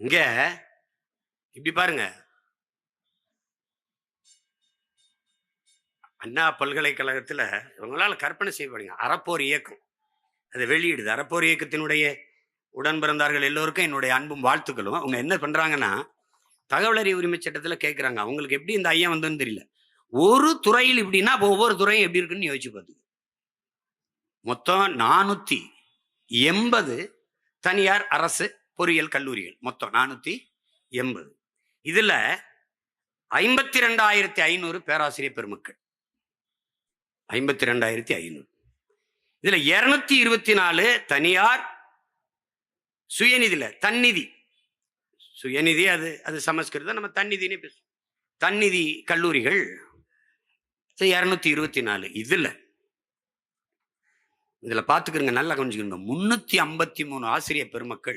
இங்க இப்படி பாருங்க, அண்ணா பல்கலைக்கழகத்துல இவங்களால கற்பனை செய்யப்படுங்க அறப்போர் இயக்கம் அதை வெளியிடுது. அறப்போர் இயக்கத்தினுடைய உடன் பிறந்தார்கள் எல்லோருக்கும் என்னுடைய அன்பும் வாழ்த்துக்களும். அவங்க என்ன பண்றாங்கன்னா, தகவல் அறிவு உரிமை சட்டத்துல கேட்கறாங்க. அவங்களுக்கு எப்படி இந்த ஐயம் வந்ததுன்னு தெரியல. ஒரு துறையில் இப்படின்னா ஒவ்வொரு துறையும் எப்படி இருக்குன்னு யோசிச்சு பார்த்து. மொத்தம் 480 தனியார் அரசு பொறியியல் கல்லூரிகள், மொத்தம் 480. இதுல 52,500 பேராசிரியர் பெருமக்கள், 52,500. இதுல 224 தனியார் சுயநிதியில தன்னிதி. சுயநிதி அது அது சமஸ்கிருதம், நம்ம தன்னிதினே பேசுவோம். தன்னிதி கல்லூரிகள் 224. இதுல பாத்துக்கிறங்க, நல்லா கொஞ்சம் 353 ஆசிரியர் பெருமக்கள்